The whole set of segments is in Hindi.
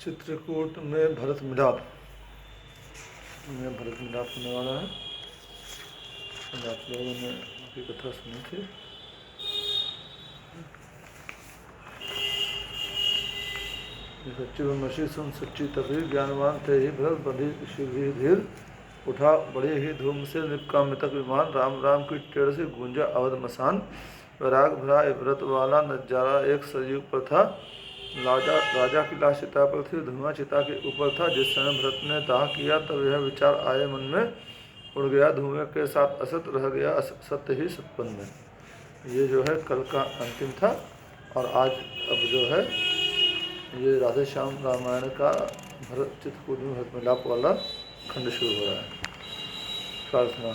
चित्रकूट में भरत मिलाप होने वाला है। आप लोगों ने उनकी कथा सुनी थी। सच्ची ब्रह्मषि सुन सच्ची तकरीर, ज्ञानवान थे ही भरत बंधी शीघ्र ही धीर, उठा बड़े ही धूम से निपकामितक विमान, राम राम की टेढ़ से गूंजा अवध मसान। वैराग भरा व्रत वाला नजारा एक सरयू पर था, राजा की लाश चिता पर थी, धुआं चिता के ऊपर था। जिस समय भरत ने दाह किया तब यह विचार आए मन में, उड़ गया धुएं के साथ असत, रह गया सत्य ही सतपन में। ये जो है कल का अंतिम था और आज अब जो है ये राधे श्याम रामायण का भरत चित्रकूट में भरत मिलाप वाला खंड शुरू हो रहा है। प्रार्थना।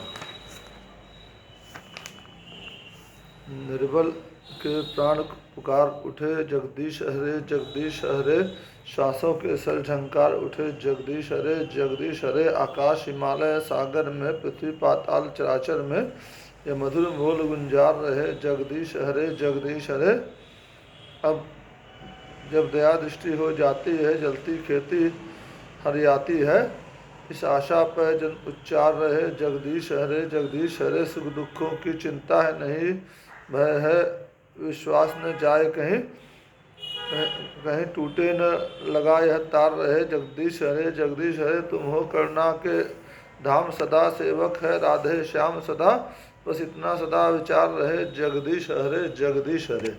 निर्बल के प्राण पुकार उठे, जगदीश हरे, श्वासों के सर झंकार उठे, जगदीश हरे। आकाश हिमालय सागर में, पृथ्वी पाताल चराचर में, ये मधुर बोल गुंजार रहे, जगदीश हरे। अब जब दया दृष्टि हो जाती है, जलती खेती हरियाती है, इस आशा पर जन उच्चार रहे, जगदीश हरे। सुख दुखों की चिंता है नहीं, भय है विश्वास न जाए कहीं, टूटे न लगा यह तार रहे, जगदीश हरे। तुम हो करुणा के धाम सदा, सेवक है राधे श्याम सदा, बस इतना सदा विचार रहे, जगदीश हरे।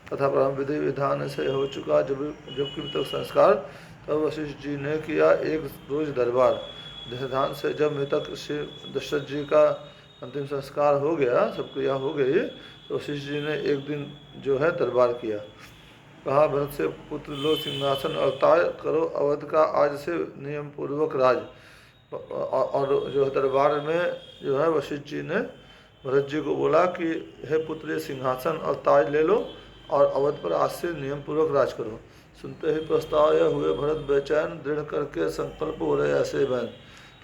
तथा ब्रह्म विधि विधान से हो चुका जबकि तक संस्कार, तब वशिष्ठ जी ने किया एक रोज दरबार। ध्यान से जब मृतक श्री दशरथ जी का अंतिम संस्कार हो गया, सब क्रिया हो गई, तो वशिष्ठ जी ने एक दिन जो है दरबार किया। कहा भरत से पुत्र लो सिंहासन अवतार, करो अवध का आज से नियम पूर्वक राज। और जो है दरबार में जो है वशिष्ठ जी ने भरत जी को बोला कि हे पुत्र ये सिंहासन और ताज ले लो और अवध पर आज से नियम पूर्वक राज करो। सुनते ही प्रस्ताव यह हुए भरत बेचैन, दृढ़ करके संकल्प हो रहे ऐसे बहन।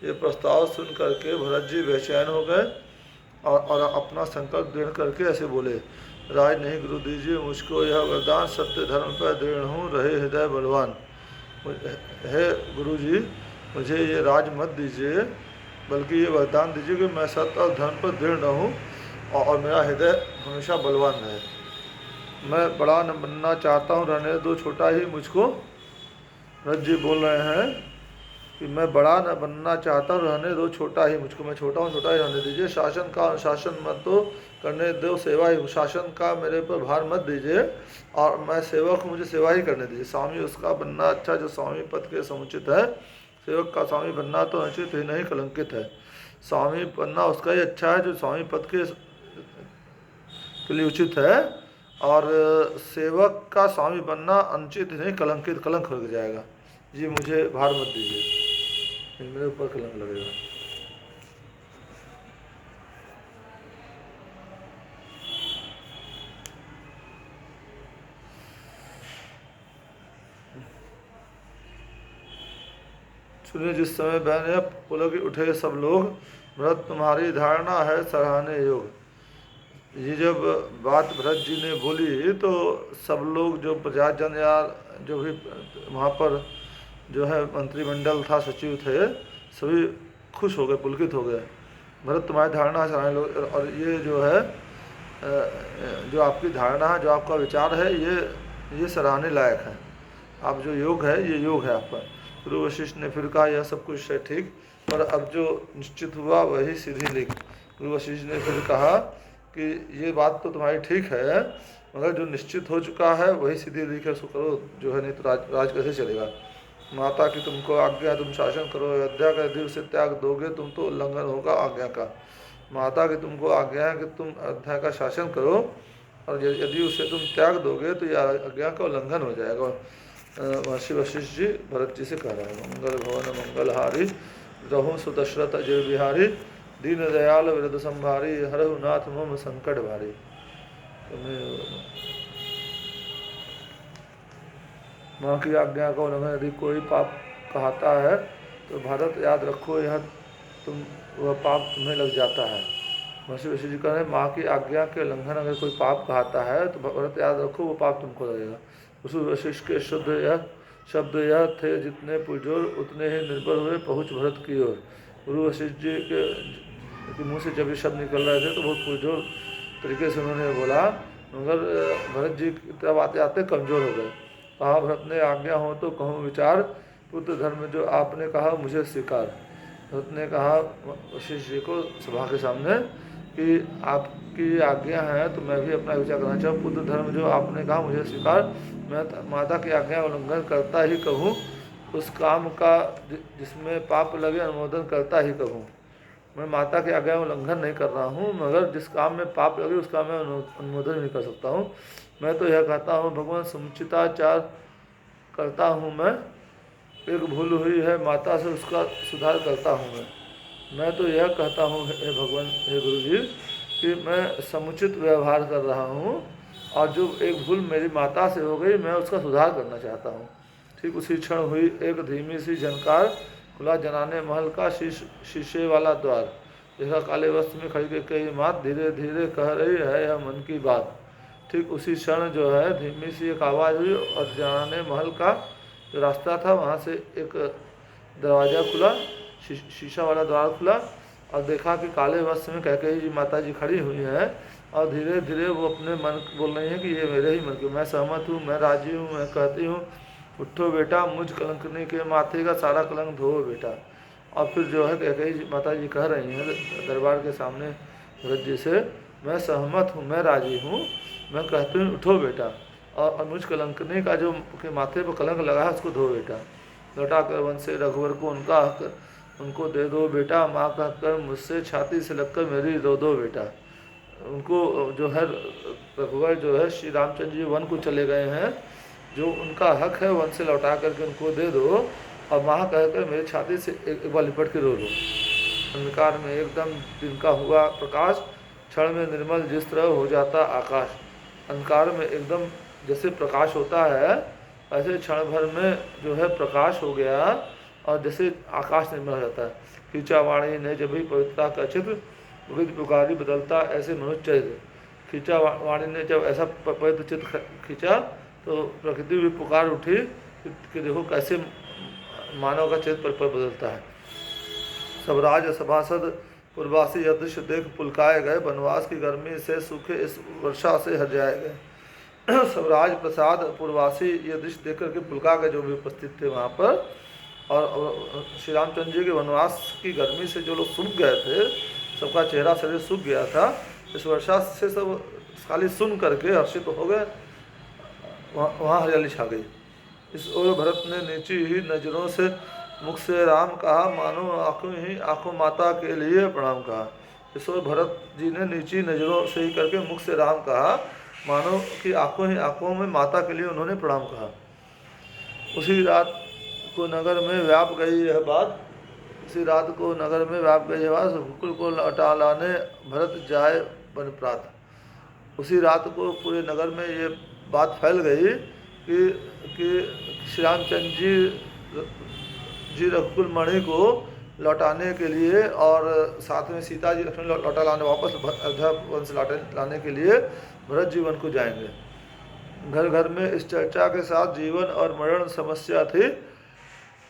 ये प्रस्ताव सुन करके भरत जी बेचैन हो गए और अपना संकल्प दृढ़ करके ऐसे बोले, राज नहीं गुरु दीजिए मुझको यह वरदान, सत्य धर्म पर दृढ़ हूँ रहे हृदय बलवान। हे गुरु जी मुझे ये राज मत दीजिए, बल्कि ये वरदान दीजिए कि मैं सत्य और धर्म पर दृढ़ रहूँ और मेरा हृदय हमेशा बलवान रहे। मैं बड़ा न बनना चाहता हूँ, रहने दो छोटा ही मुझको। भरत जी बोल रहे हैं कि मैं बड़ा न बनना चाहता हूँ, रहने दो छोटा ही मुझको, मैं छोटा हूँ छोटा ही रहने दीजिए। शासन का अनुशासन मत दो, करने दो सेवा ही, शासन का मेरे पर भार मत दीजिए और मैं सेवक हूँ, मुझे सेवा ही करने दीजिए। स्वामी उसका बनना अच्छा जो स्वामी पद के समुचित है, सेवक का स्वामी बनना तो अनुचित ही नहीं कलंकित है। स्वामी बनना उसका ही अच्छा है जो स्वामी पद के लिए उचित है, और सेवक का स्वामी बनना अनुचित नहीं कलंकित, कलंक हो जाएगा। जी मुझे भार मत दीजिए, मेरे ऊपर कलंक लगेगा। सुनिए जिस समय बहने पुलक उठे सब लोग, भरत तुम्हारी धारणा है सराहने योग। ये जब बात भरत जी ने बोली तो सब लोग जो प्रजाजन या जो भी वहाँ पर जो है मंत्रिमंडल था, सचिव थे, सभी खुश हो गए, पुलकित हो गए। भरत तुम्हारी धारणा है सराहने लोग, और ये जो है जो आपकी धारणा है, जो आपका विचार है, ये सराहने लायक है। आप जो योग है ये योग है आपका। गुरु वशिष्ठ ने फिर कहा यह सब कुछ है ठीक, पर अब जो निश्चित हुआ वही सीधी लिख। गुरु वशिष्ठ ने फिर कहा कि ये बात तो तुम्हारी ठीक है, मगर जो निश्चित हो चुका है वही सीधी लिख है, उसको करो जो है, नहीं तो राज कैसे चलेगा। माता की तुमको आज्ञा तुम शासन करो, अयोध्या का यदि उसे त्याग दोगे तुम तो उल्लंघन होगा आज्ञा का। माता की तुमको आज्ञा है कि तुम अयोध्या का शासन करो, और यदि उसे तुम त्याग दोगे तो यह आज्ञा का उल्लंघन हो जाएगा। महर्षि वशिष्ठ जी भरत जी से कह रहे हैं, मंगल भवन मंगलहारी, रहु सुदशरथ अजय बिहारी, दीन दयाल वृद्ध संभारी, हरहु नाथ मम संकट भारी। माँ की आज्ञा का उल्लंघन यदि कोई पाप कहता है तो भारत याद रखो यह वह पाप तुम्हें लग जाता है। महर्षि वशिष्ठ जी कह रहे हैं माँ की आज्ञा के उल्लंघन अगर कोई पाप कहता है तो भारत याद रखो वो पाप तुमको लगेगा। उस वशिष्ठ के शुद्ध यह शब्द यह थे, जितने पुरजोर उतने ही निर्भर हुए पहुँच भरत की ओर। गुरु वशिष्ठ जी के मुँह से जब ये शब्द निकल रहे थे तो बहुत पुरजोर तरीके से उन्होंने बोला, मगर भरत जी तब आते आते कमज़ोर हो गए। कहा, भरत ने आज्ञा हो तो कहूँ विचार, पुत्र धर्म जो आपने कहा मुझे स्वीकार। भरत ने कहा वशिष्ठ जी को सभा के सामने कि आपकी आज्ञा है तो मैं भी अपना विचार करना चाहूँ। पुत्र धर्म जो आपने कहा मुझे स्वीकार। मैं माता की आज्ञा उल्लंघन करता ही कहूँ, उस काम का जिसमें पाप लगे अनुमोदन करता ही कहूँ। मैं माता की आज्ञा उल्लंघन नहीं कर रहा हूँ, मगर जिस काम में पाप लगे उस काम में अनुमोदन नहीं कर सकता हूँ। मैं तो यह कहता हूँ भगवान, समुचिताचार करता हूँ मैं। एक भूल हुई है माता से, उसका सुधार करता हूँ मैं तो यह कहता हूँ हे भगवान, हे गुरु जी, कि मैं समुचित व्यवहार कर रहा हूँ, और जो एक भूल मेरी माता से हो गई मैं उसका सुधार करना चाहता हूँ। ठीक उसी क्षण हुई एक धीमी सी झनकार, खुला जनाने महल का शीशे वाला द्वार। देखा काले वस्त्र में खड़ी कई मात, धीरे धीरे कह रही है यह मन की बात। ठीक उसी क्षण जो है धीमी सी एक आवाज़ हुई, और जनाने महल का जो रास्ता था वहाँ से एक दरवाज़ा खुला, शीशा वाला द्वार खुला, और देखा कि काले वस्त्र में कैकेयी जी माता जी खड़ी हुई हैं, और धीरे धीरे वो अपने मन बोल रही हैं कि ये मेरे ही मन की, मैं सहमत हूँ, मैं राजी हूँ, मैं कहती हूँ उठो बेटा, मुझ कलंकनी के माथे का सारा कलंक धो बेटा। और फिर जो है कैकेयी जी माता जी कह रही हैं दरबार के सामने भरत जी से, मैं सहमत हूँ, मैं राजी हूँ, मैं कहती हूँ उठो बेटा, और मुझ कलंकनी का जो के माथे पर कलंक लगा है उसको धो बेटा। लौटा कर वन से रघुवर को उनका हक उनको दे दो बेटा, माँ कहकर मुझसे छाती से लगकर मेरी रो दो बेटा। उनको जो है रघुवर जो है श्री रामचंद्र जी वन को चले गए हैं, जो उनका हक है वन से लौटा करके उनको दे दो, और माँ कहकर मेरी छाती से एक बार लिपट के रो लो। अंधकार में एकदम दिन का हुआ प्रकाश, क्षण में निर्मल जिस तरह हो जाता आकाश। अंधकार में एकदम जैसे प्रकाश होता है, ऐसे क्षण भर में जो है प्रकाश हो गया, और जैसे आकाश निर्मल हो जाता है। खींचा वाणी ने जब भी पवित्रता का चित्र, विविध पुकारी बदलता ऐसे मनुष्य चरित्र। खींचा वाणी ने जब ऐसा पवित्र चित्र खींचा तो प्रकृति भी पुकार उठी कि देखो कैसे मानव का चित्र पर बदलता है। सब राज सभासद पूर्वासी यह दृश्य देख पुलकाए गए, वनवास की गर्मी से सूखे इस वर्षा से हर जाए गए। सब राज प्रसाद पूर्वासी ये दृश्य देख करके पुलका गए जो भी उपस्थित थे वहाँ पर। और श्री रामचंद्र जी के वनवास की गर्मी से जो लोग सूख गए थे, सबका चेहरा शरीर सूख गया था, इस वर्षा से सब खाली सुन करके हर्षित हो गए, वहाँ हरियाली छा गई। इस ओर भरत ने नीची ही नज़रों से मुख से राम कहा, मानो आंखों माता के लिए प्रणाम कहा। इस ओर भरत जी ने नीची नज़रों से ही करके मुख से राम कहा, मानो कि आंखों में माता के लिए उन्होंने प्रणाम कहा। उसी रात को नगर में व्याप गई यह बात, हुकुल को लौटा लाने भरत जाए वन प्रात। उसी रात को पूरे नगर में ये बात फैल गई कि श्री रामचंद्र जी रघुकुल मणि को लौटाने के लिए, और साथ में सीता जी लक्ष्मण लौटा लाने, वापस अयोध्या वन से लाने के लिए भरत जी वन को जाएंगे। घर घर में इस चर्चा के साथ जीवन और मरण समस्या थी,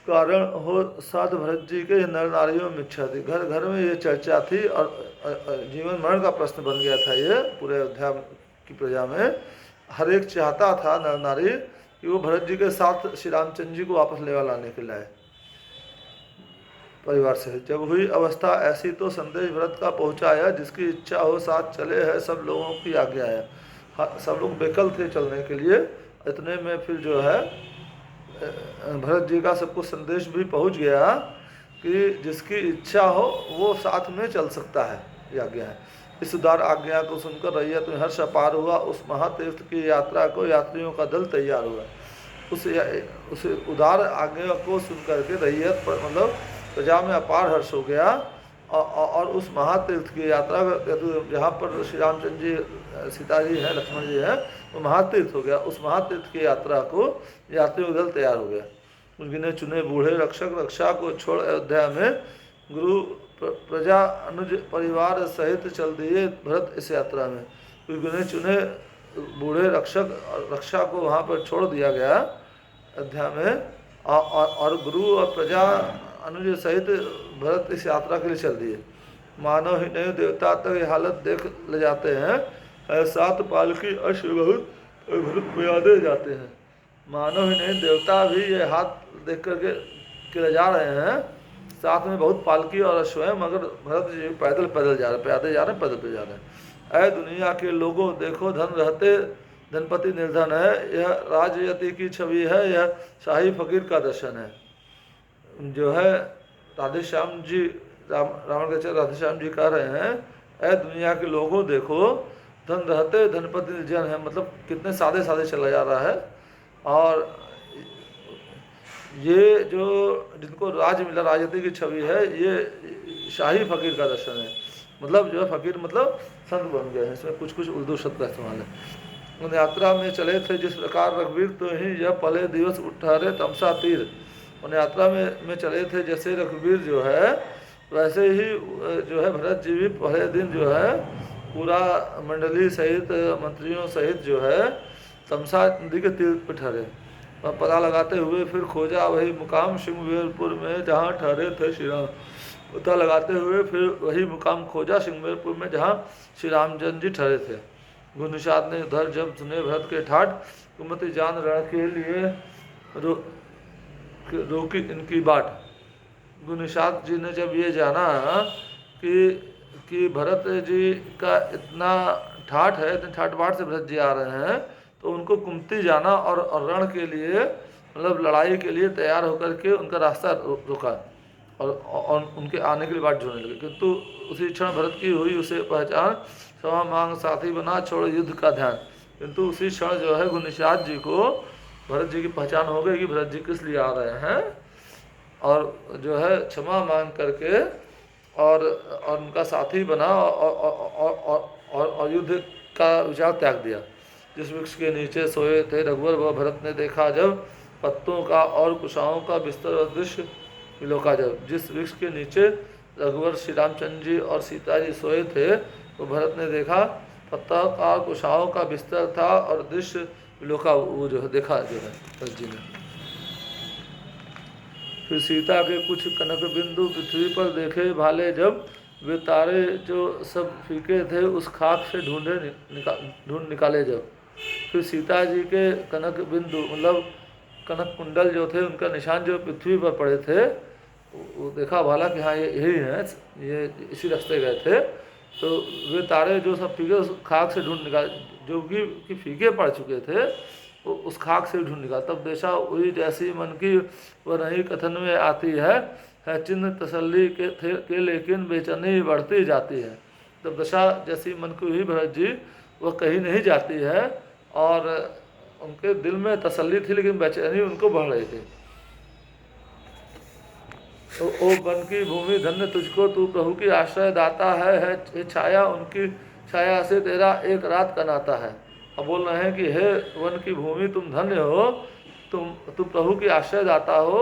कारण हो साध भरत जी के नर नारियों में इच्छा थी। घर घर में ये चर्चा थी, और जीवन मरण का प्रश्न बन गया था ये पूरे अयोध्या की प्रजा में। हर एक चाहता था नर नारी कि वो भरत जी के साथ श्री रामचंद्र जी को वापस ले लाने के लिए परिवार से। जब हुई अवस्था ऐसी तो संदेश भरत का पहुंचाया, जिसकी इच्छा हो साथ चले है, सब लोगों की आज्ञा है। सब लोग बेकल थे चलने के लिए। इतने में फिर जो है भरत जी का सबको संदेश भी पहुंच गया कि जिसकी इच्छा हो वो साथ में चल सकता है, ये आज्ञा है। इस उदार आज्ञा को सुनकर रैयत में हर्ष अपार हुआ। उस महातीर्थ की यात्रा को यात्रियों का दल तैयार हुआ। उस उदार आज्ञा को सुनकर के रैयत पर मतलब प्रजा में अपार हर्ष हो गया, और उस महातीर्थ की यात्रा जहाँ पर श्री रामचंद्र जी सीता जी हैं लक्ष्मण जी हैं वो महातीर्थ हो गया। उस महातीर्थ की यात्रा को यात्रियों का दल तैयार हो गया। गिने चुने बूढ़े रक्षक रक्षा को छोड़ अयोध्या में गुरु प्रजा अनुज परिवार सहित चल दिए भरत इस यात्रा में। गिने चुने बूढ़े रक्षक रक्षा को वहाँ पर छोड़ दिया गया, अध्याय में और गुरु और प्रजा अनुज सहित भरत इस यात्रा के लिए चल दिए। मानव ही नहीं देवता तक ये हालत देख ले जाते हैं, 7 पालकी अश्व बहुत भरत को यादे जाते हैं। मानव ही नहीं देवता भी ये हाथ देख करके ले जा रहे हैं, साथ में बहुत पालकी और अश्व है, मगर भरत जी पैदल पैदल जा रहे, पैदल जा रहे हैं, पैदल पे जा रहे हैं। ऐ दुनिया के लोगों देखो, धन रहते धनपति निर्धन है, यह राजयति की छवि है, यह शाही फकीर का दर्शन है। जो है राधे श्याम जी, रावण के चेहरे राधे श्याम जी कह रहे हैं, ऐ दुनिया के लोगों देखो, धन रहते धनपति निर्जन है, मतलब कितने सादे सादे चला जा रहा है। और ये जो जिनको राज मिला, राजयति की छवि है, ये शाही फकीर का दर्शन है। मतलब जो है फकीर मतलब संत बन गए हैं। इसमें कुछ कुछ उर्दू शब्द का इस्तेमाल है। उन यात्रा में चले थे जिस प्रकार रघुवीर, तो ही यह पले दिवस उठारे तमसा तीर। उन यात्रा में चले थे जैसे रघुवीर जो है, वैसे ही जो है भरत जी भी पहले दिन जो है पूरा मंडली सहित मंत्रियों सहित जो है तमसा नदी के तीर पर ठहरे। और पता लगाते हुए फिर खोजा वही मुकाम सिंहवेरपुर में जहाँ ठहरे थे श्री राम। पता लगाते हुए फिर वही मुकाम खोजा सिंहवेरपुर में जहाँ श्री रामचंद्र जी ठहरे थे। गुनिषाद ने उधर जब सुने भरत के ठाठ, कुमति जान रण के लिए रोकी इनकी बाट। गुनिषाद जी ने जब ये जाना कि भरत जी का इतना ठाठ है, इतने ठाठ बाट से भरत जी आ रहे हैं, तो उनको कुमति जाना और रण के लिए मतलब लड़ाई के लिए तैयार होकर के उनका रास्ता रोका और उनके आने के लिए बाट ढूंढने लगे। किंतु उसी क्षण भरत की हुई उसे पहचान, क्षमा मांग साथी बना छोड़ युद्ध का ध्यान। किंतु उसी क्षण जो है गुनिषाद जी को भरत जी की पहचान हो गई कि भरत जी किस लिए आ रहे हैं, और जो है क्षमा मांग करके और उनका साथी बना और युद्ध का विचार त्याग दिया। जिस वृक्ष के नीचे सोए थे रघुवर, वह भरत ने देखा जब पत्तों का और कुशाओं का बिस्तर और दृश्य विलोका जब। जिस वृक्ष के नीचे रघुवर श्री रामचंद्र जी और सीता जी सोए थे, तो भरत ने देखा पत्ता का कुशाओं का बिस्तर था और दृश्य विलोका, वो जो है देखा जो है भरत जी ने। फिर सीता के कुछ कनक बिंदु पृथ्वी पर देखे भाले जब, वे तारे जो सब फीके थे उस खाक से ढूंढ निकाले जब। फिर सीता जी के कनक बिंदु मतलब कनक कुंडल जो थे, उनका निशान जो पृथ्वी पर पड़े थे, वो देखा भाला कि हाँ ये यही हैं, ये इसी रास्ते गए थे। तो वे तारे जो सब फीके उस खाक से ढूंढ निकाल, जो कि फीके पड़ चुके थे, वो उस खाक से ढूंढ निकाल। तब दशा हुई जैसी मन की वह नहीं कथन में आती है चिन्ह तसल्ली के लेकिन बेचैनी बढ़ती जाती है। तब दशा जैसी मन की हुई भरत जी, वह कहीं नहीं जाती है, और उनके दिल में तसल्ली थी लेकिन बेचैनी उनको बढ़ रही थी। तो ओ वन की भूमि धन्य तुझको, तू प्रभु की आश्रय दाता है छाया उनकी छाया से तेरा एक रात का नाता है। अब बोल रहे हैं कि हे वन की भूमि तुम धन्य हो, तुम प्रभु की आश्रय दाता हो,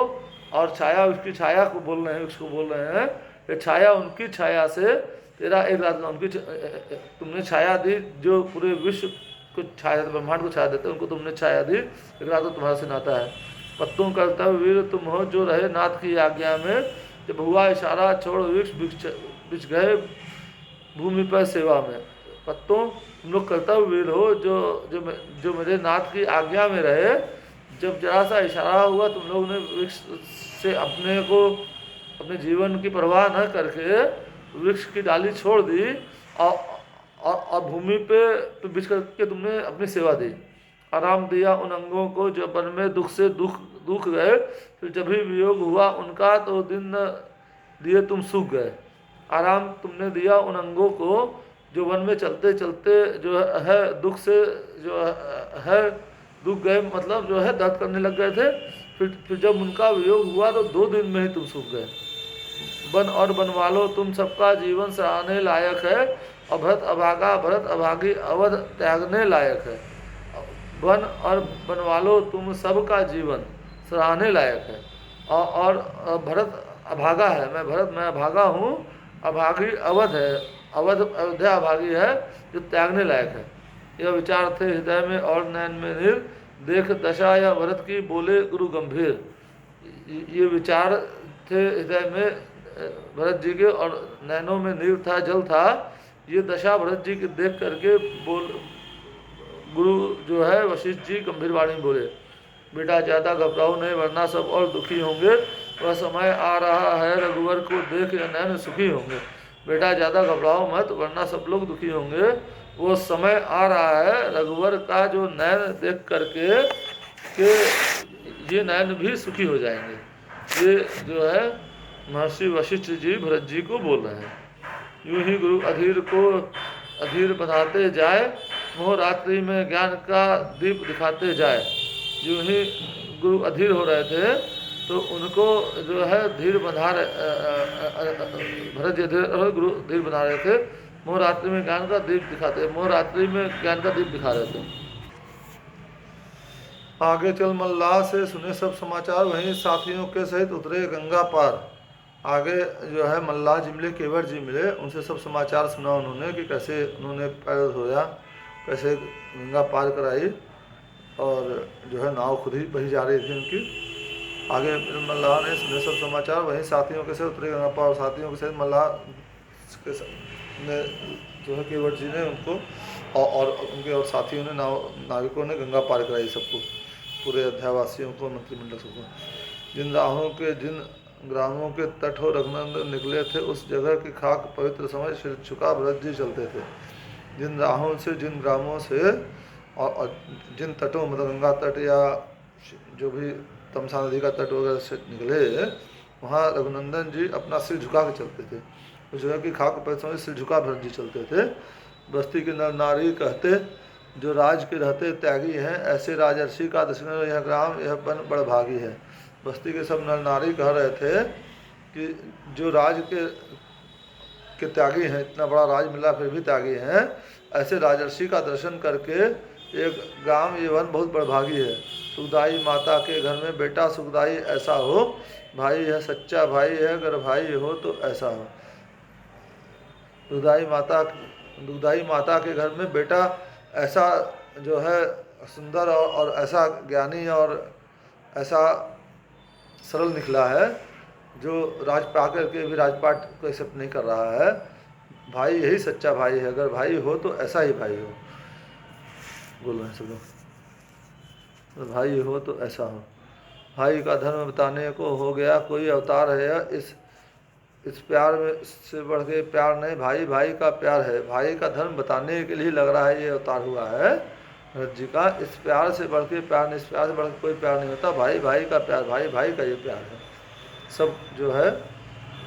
और छाया उसकी छाया को बोल रहे हैं, उसको बोल रहे हैं कि छाया उनकी छाया से तेरा एक रात, उनकी तुमने छाया दी, जो पूरे विश्व को छाया ब्रह्मांड को छाया देते, उनको तुमने छाया दी, एक रात तो तुम्हारा से नाता है। पत्तों करता वीर तुम हो जो रहे नाथ की आज्ञा में, जब हुआ इशारा छोड़ वृक्ष बिछ गए भूमि पर सेवा में। पत्तों तुम लोग कर्तव्य वीर हो जो मेरे नाथ की आज्ञा में रहे। जब जरा सा इशारा हुआ तुम लोग ने वृक्ष से अपने को, अपने जीवन की परवाह न करके वृक्ष की डाली छोड़ दी और भूमि पे बिछ करके तुमने अपनी सेवा दी। आराम दिया उन अंगों को जो वन में दुख से दुख गए, फिर जब भी वियोग हुआ उनका तो दिन दिए तुम सूख गए। आराम तुमने दिया उन अंगों को जो वन में चलते चलते जो है दुख से जो है दुख गए, मतलब जो है दर्द करने लग गए थे। फिर जब उनका वियोग हुआ तो 2 दिन में ही तुम सूख गए। वन और बनवालो तुम सबका जीवन सराहने लायक है, और भरत अभागा भरत अभागी अवध त्यागने लायक है। वन और बनवालो तुम सबका जीवन सराहने लायक है, और भरत अभागा है, मैं अभागा हूँ, अभागी अवध है, अवध अयोध्या अभागी है जो त्यागने लायक है। यह विचार थे हृदय में और नयन में निर, देख दशा या भरत की बोले गुरु गंभीर। ये विचार थे हृदय में भरत जी के, और नैनों में नीर था, जल था। ये दशा भरत जी की देख करके गुरु जो है वशिष्ठ जी गंभीर वाणी बोले, बेटा ज़्यादा घबराओ नहीं, वरना सब और दुखी होंगे। वह समय आ रहा है रघुवर को देख या नैन सुखी होंगे। बेटा ज़्यादा घबराओ मत, वरना सब लोग दुखी होंगे। वो समय आ रहा है रघुवर का जो नैन देख करके कि ये नैन भी सुखी हो जाएंगे। ये जो है महर्षि वशिष्ठ जी भरत जी को बोल रहे हैं। यूं ही गुरु अधीर को अधीर बनाते जाए, मोह रात्रि में ज्ञान का दीप दिखाते जाए। यूं ही गुरु अधीर हो रहे थे तो उनको जो है धीर बंधा भरत जी गुरु धीर बना रहे थे। मोह रात्रि में ज्ञान का दीप दिखाते, मोह रात्रि में ज्ञान का दीप दिखा रहे थे। आगे चल मल्लाह से सुने सब समाचार, वहीं साथियों के सहित उतरे गंगा पार। आगे जो है मल्लाह जी मिले, केवट जी मिले, उनसे सब समाचार सुना उन्होंने कि कैसे उन्होंने पैर धोया, कैसे गंगा पार कराई, और जो है नाव खुद ही बही जा रही थी उनकी। आगे मल्लाह ने सुने सब समाचार, वहीं साथियों के सहित उतरे गंगा पार। और साथियों के सहित मल्लाह ने जो है केवट जी ने उनको और उनके और साथियों ने नाविकों ने गंगा पार कराई सबको, पूरे अध्यावासियों को, मंत्रिमंडल सबको। जिन राहों के जिन ग्रामों के तट हो रघुनंदन निकले थे, उस जगह की खाक पवित्र समझ सिर झुका भरत जी चलते थे। जिन राहों से जिन ग्रामों से और जिन तटों, मतलब गंगा तट या जो भी तमसा नदी का तट वगैरह से निकले, वहाँ रघुनंदन जी अपना सिर झुका के चलते थे। उस जगह की खाक पर समझ सिर झुका भरत जी चलते थे। बस्ती के नर नारी कहते, जो राज के रहते त्यागी हैं, ऐसे राजर्षि का दर्शन यह ग्राम यह बन बड़भागी है। बस्ती के सब नर नारी कह रहे थे कि जो राज के त्यागी हैं, इतना बड़ा राज मिला फिर भी त्यागी हैं, ऐसे राजर्षि का दर्शन करके एक गांव ये वन बहुत बड़भागी है। सुखदाई माता के घर में बेटा सुखदाई ऐसा हो, भाई है सच्चा भाई है, अगर भाई हो तो ऐसा हो। दुखदाई माता के घर में बेटा ऐसा जो है सुंदर और ऐसा ज्ञानी और ऐसा सरल निकला है, जो राज पाकर के भी राजपाट को एक्सेप्ट नहीं कर रहा है। भाई यही सच्चा भाई है, अगर भाई हो तो ऐसा ही भाई हो। बोल रहे हैं सब लोग, भाई हो तो ऐसा हो। भाई का धर्म बताने को हो गया कोई अवतार है, इस प्यार में से बढ़ के प्यार नहीं, भाई भाई का प्यार है। भाई का धर्म बताने के लिए लग रहा है ये अवतार हुआ है भरत जी का। इस प्यार से बढ़ के प्यार नहीं, इस प्यार से बढ़ के कोई प्यार नहीं होता। भाई भाई का प्यार, भाई भाई का ये प्यार है। सब जो है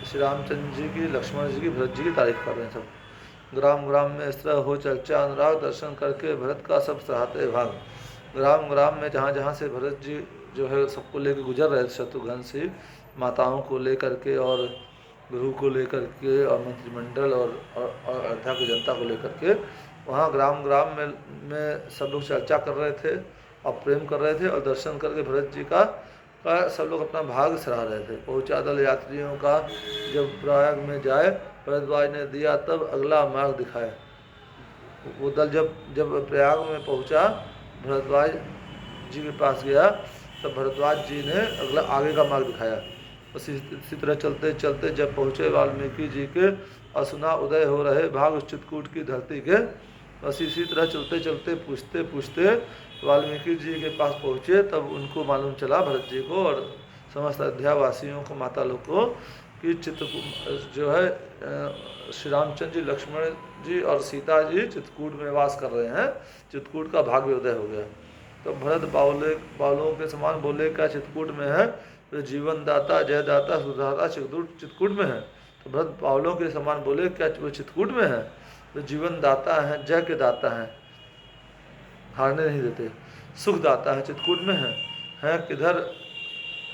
श्री रामचंद्र जी की, लक्ष्मण जी की, भरत जी की तारीफ कर रहे हैं सब। ग्राम ग्राम में इस तरह हो चर्चा अनुराग, दर्शन करके भरत का सब सराहते भाग। ग्राम ग्राम में जहाँ जहाँ से भरत जी जो है सबको लेकर गुजर रहे थे, शत्रुघ्न से, माताओं को लेकर के और गुरु को लेकर के और मंत्रिमंडल और अयोध्या की जनता को लेकर के, वहाँ ग्राम ग्राम में सब लोग चर्चा कर रहे थे और प्रेम कर रहे थे, और दर्शन करके भरत जी का सब लोग अपना भाग सराह रहे थे। पहुँचा दल यात्रियों का जब प्रयाग में जाए, भरद्वाज ने दिया तब अगला मार्ग दिखाया। वो दल जब प्रयाग में पहुँचा, भरद्वाज जी के पास गया, तब भरद्वाज जी ने अगला आगे का मार्ग दिखाया। इसी तरह चलते चलते जब पहुँचे वाल्मीकि जी के, असुना उदय हो रहे भाग उस चित्रकूट की धरती के। बस इसी तरह चलते चलते पूछते पूछते वाल्मीकि जी के पास पहुँचे, तब उनको मालूम चला भरत जी को और समस्त अयोध्यावासियों को, माता लोग को, कि चित्रकूट जो है श्री रामचंद्र जी, लक्ष्मण जी और सीता जी चित्रकूट में वास कर रहे हैं। चित्रकूट का भाग्य उदय हो गया। तो भरत बावलों के समान बोले, क्या चित्रकूट में है? तो जीवन दाता जयदाता सुधाता चित्रकूट में है। तो भरत बावलों के समान बोले, क्या वो चित्रकूट में है? तो जीवन दाता है, जय के दाता है, हारने नहीं देते। सुख दाता है, चित्रकूट में है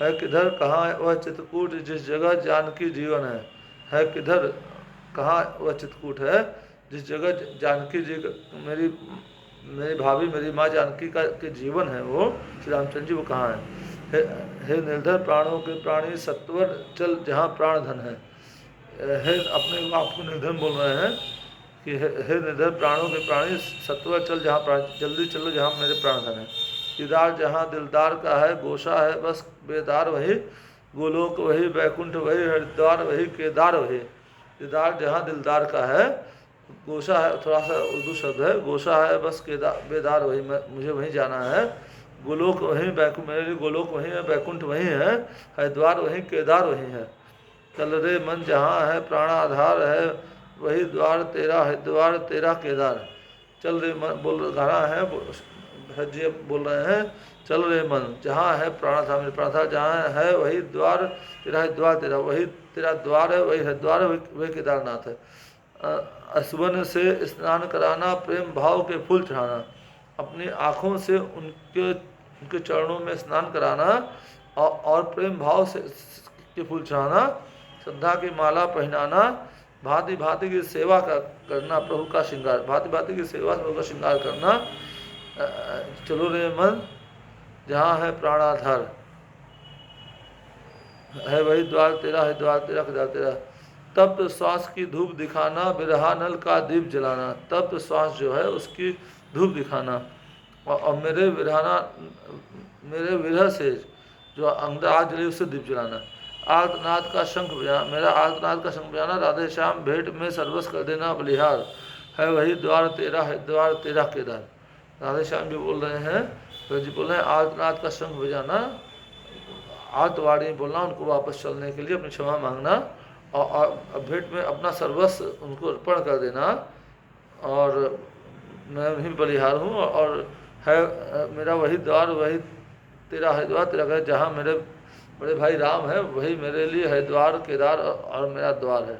किधर कहाँ वह चित्रकूट जिस जगह जानकी जीवन है किधर कहाँ वह चित्रकूट है जिस जगह जानकी जी मेरी भाभी, मेरी माँ जानकी का के जीवन है, वो श्री रामचंद्र जी वो कहाँ है? हे निर्धर प्राणों के प्राणी, सत्वर चल जहाँ प्राण धन है। हे अपने आपको निर्धन बोल रहे हैं कि हे निर्धर प्राणों के प्राणी, सत्वर चल जहाँ प्राण, जल्दी चलो जहाँ मेरे प्राण धन है। दीदार जहाँ दिलदार का है, गोशा है बस बेदार वही, गोलोक वही, बैकुंठ वही, हरिद्वार वही, केदार वही। दीदार जहाँ दिलदार का है, गोशा है, थोड़ा सा उर्दू शब्द है, गोशा है बस केदार बेदार वही, मुझे वहीं जाना है। गोलोक वहीं, बैकुंठ मेरे लिए गोलोक वहीं है, बैकुंठ वहीं है, हरिद्वार वहीं, केदार वहीं है। चल रे मन जहाँ है प्राणाधार है, वही द्वार तेरा हरिद्वार तेरा केदार। चल रे मन बोल गाना है, जी बोल रहे हैं, चल रे मन जहाँ है प्राणाधार, मेरे प्राणाधार जहाँ है वही द्वार तेरा हरिद्वार तेरा, वही तेरा द्वार है, वही हरिद्वार है, वही केदारनाथ है। असवन से स्नान कराना, प्रेम भाव के फूल चढ़ाना, अपनी आँखों से उनके चरणों में स्नान कराना और प्रेम भाव से के फूल चढ़ाना, श्रद्धा की माला पहनाना, भांति भांति की सेवा करना, प्रभु का श्रृंगार, भांति भांति की सेवा प्रभु का श्रृंगार करना। चलो रे मन जहाँ है प्राणाधार, है वही द्वार तेरा है, द्वार तेरा केदार तेरा। तप्त श्वास की धूप दिखाना, बिरहा नल का दीप जलाना, तप्त श्वास जो है उसकी धूप दिखाना और मेरे विरह से जो अंदर आग जली उससे दीप जलाना। आर्तनाद का शंख बजाना, मेरा आर्तनाद का शंख बजाना, राधे श्याम भेंट में सर्वस्व कर देना बलिहार, है वही द्वार तेरा है, द्वार तेरा केदार। राधे श्याम जी बोल रहे हैं, तो जी बोल रहे हैं आर्तनाद का शंख बजाना, आर्तवाणी बोलना, उनको वापस चलने के लिए अपनी क्षमा मांगना और भेंट में अपना सर्वस्व उनको अर्पण कर देना, और मैं भी बलिहार हूँ और है मेरा वही द्वार, वही तेरा हरिद्वार तेरा घर, जहाँ मेरे बड़े भाई राम है वही मेरे लिए हरिद्वार केदार और मेरा द्वार है,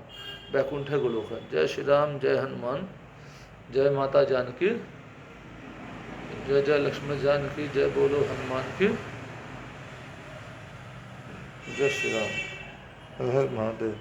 बैकुंठ है, गोलोक है। जय श्री राम, जय हनुमान, जय माता जानकी, जय जय लक्ष्मण जानकी, जय बोलो हनुमान की, जय श्री राम, हर हर महादेव।